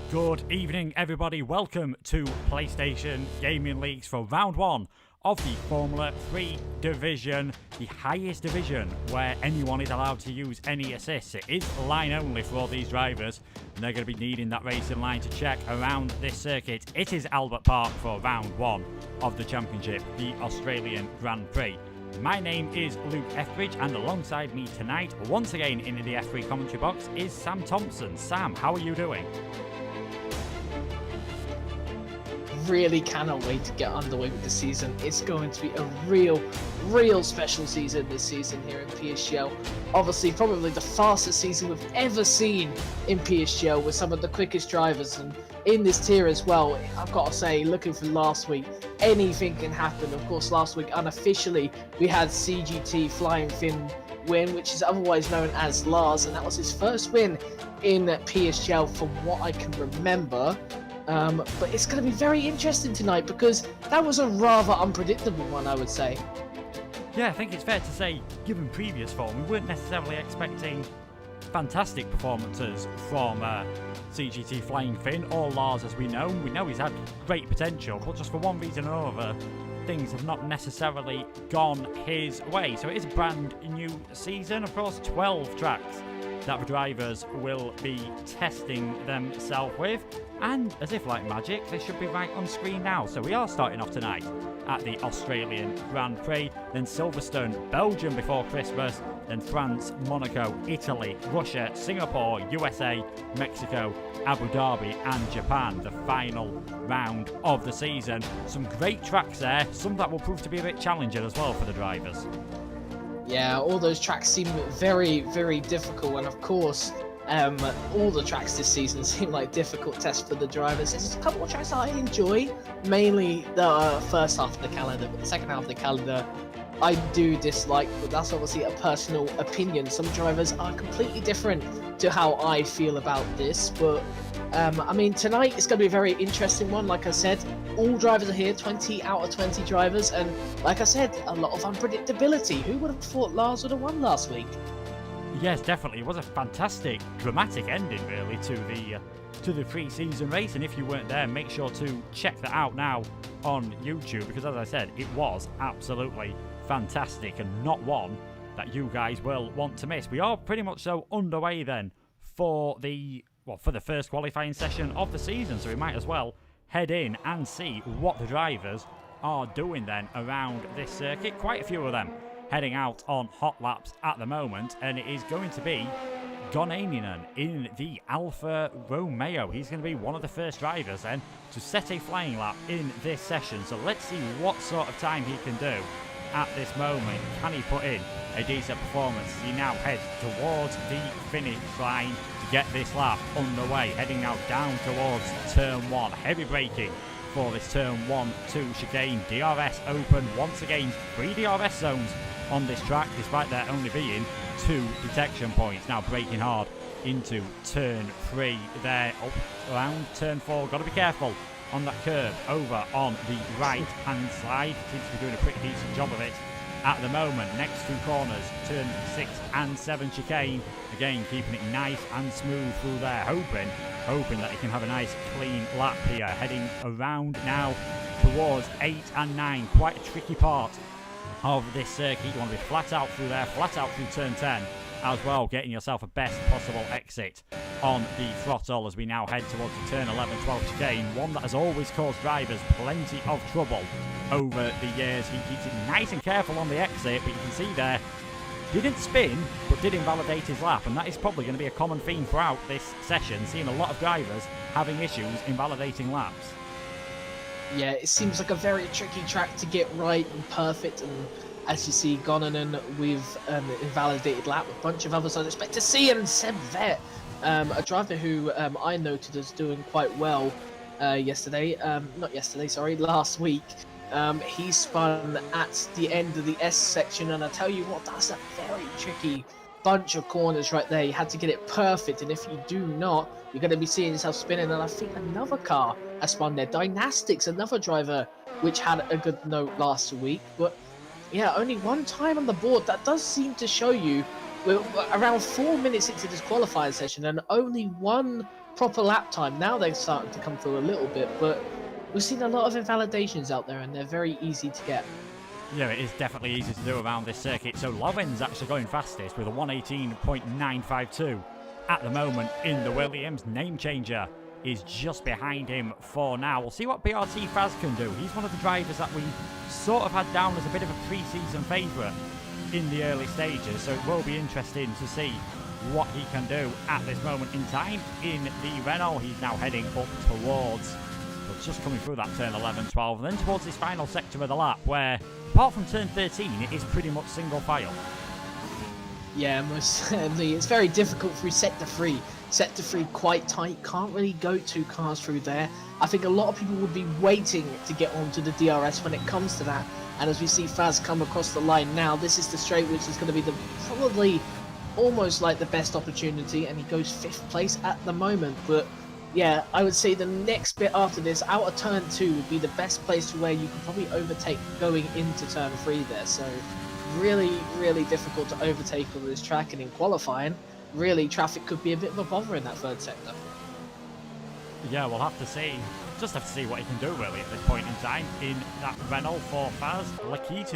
Good evening, everybody. Welcome to PlayStation Gaming Leagues for round one of the Formula 3 division, the highest division where anyone is allowed to use any assists. It is line only for all these drivers, and they're going to be needing that racing line to check around this circuit. It is Albert Park for round one of the championship, the Australian Grand Prix. My name is Luke Etheridge, and alongside me tonight, once again in the F3 commentary box, is Sam Thompson. Sam, how are you doing? Really cannot wait to get underway with the season. It's going to be a real special season this season here in PSGL. Obviously, probably the fastest season we've ever seen in PSGL with some of the quickest drivers, and in this tier as well. I've got to say, looking for last week, anything can happen. Of course, last week unofficially we had CGT Flying Finn win, which is otherwise known as Lars, and that was his first win in PSGL from what I can remember. But it's going to be very interesting tonight because that was a rather unpredictable one, I would say. Yeah, I think it's fair to say, given previous form, we weren't necessarily expecting fantastic performances from CGT Flying Finn or Lars, as we know. We know he's had great potential, but just for one reason or another, things have not necessarily gone his way. So it is a brand new season, of course, 12 tracks that the drivers will be testing themselves with. And as if like magic, they should be right on screen now. So we are starting off tonight at the Australian Grand Prix, then Silverstone, Belgium before Christmas, then France, Monaco, Italy, Russia, Singapore, USA, Mexico, Abu Dhabi and Japan, the final round of the season. Some great tracks there, some that will prove to be a bit challenging as well for the drivers. Yeah, all those tracks seem very difficult, and of course, all the tracks this season seem like difficult tests for the drivers. There's a couple of tracks that I enjoy, mainly the first half of the calendar, but the second half of the calendar I do dislike, but that's obviously a personal opinion. Some drivers are completely different to how I feel about this, but I mean, tonight it's going to be a very interesting one. Like I said, all drivers are here, 20 out of 20 drivers, and like I said, a lot of unpredictability. Who would have thought Lars would have won last week? Yes, definitely. It was a fantastic, dramatic ending, really, to the pre-season race. And if you weren't there, make sure to check that out now on YouTube, because as I said, it was absolutely fantastic and not one that you guys will want to miss. We are pretty much so underway then for the first qualifying session of the season, so we might as well head in and see what the drivers are doing then around this circuit. Quite a few of them heading out on hot laps at the moment, and it is going to be Gonaninen in the Alfa Romeo. He's going to be one of the first drivers then to set a flying lap in this session, so let's see what sort of time he can do at this moment. Can he put in a decent performance as he now heads towards the finish line to get this lap underway, heading now down towards turn one. Heavy braking for this turn 1-2 chicane. DRS open once again. 3 DRS zones on this track, despite there only being 2 detection points. Now braking hard into turn 3 there, up around turn 4. Got to be careful on that curve over on the right hand side. Seems to be doing a pretty decent job of it at the moment. Next 2 corners, turn 6 and 7 chicane. Again, keeping it nice and smooth through there, hoping that he can have a nice clean lap here. Heading around now towards 8 and 9. Quite a tricky part of this circuit. You want to be flat out through there, flat out through turn 10 as well, getting yourself a best possible exit on the throttle as we now head towards the turn 11-12 chicane, one that has always caused drivers plenty of trouble over the years. He keeps it nice and careful on the exit, but you can see there, didn't spin, but did invalidate his lap, and that is probably going to be a common theme throughout this session, seeing a lot of drivers having issues invalidating laps. Yeah, it seems like a very tricky track to get right and perfect, and as you see, Gonnanen with invalidated lap, a bunch of others I'd expect to see, and Seb Vet, a driver who I noted as doing quite well last week. He spun at the end of the S section, and I tell you what, that's a very tricky bunch of corners right there. You had to get it perfect, and if you do not, you're going to be seeing yourself spinning. And I think another car has spun there. Dynastics, another driver which had a good note last week, but yeah, only one time on the board. That does seem to show you we're around 4 minutes into this qualifying session, and only one proper lap time. Now they're starting to come through a little bit, but we've seen a lot of invalidations out there, and they're very easy to get. Yeah, it is definitely easy to do around this circuit. So Lovin's actually going fastest with a 118.952 at the moment in the Williams. Name Changer is just behind him for now. We'll see what BRT Faz can do. He's one of the drivers that we sort of had down as a bit of a pre-season favourite in the early stages, so it will be interesting to see what he can do at this moment in time in the Renault. He's now heading up towards, well, just coming through that turn 11, 12, and then towards this final sector of the lap where, apart from turn 13, it is pretty much single file. Yeah, most certainly. It's very difficult through sector 3. Sector 3 quite tight, can't really go 2 cars through there. I think a lot of people would be waiting to get onto the DRS when it comes to that. And as we see Faz come across the line now, this is the straight which is going to be the probably almost like the best opportunity, and he goes 5th place at the moment. But yeah, I would say the next bit after this, out of turn 2, would be the best place to where you can probably overtake going into turn 3 there. So really, really difficult to overtake on this track, and in qualifying, really traffic could be a bit of a bother in that 3rd sector. Yeah, we'll have to see. Just have to see what he can do really at this point in time in that Renault for Faz. Lucky to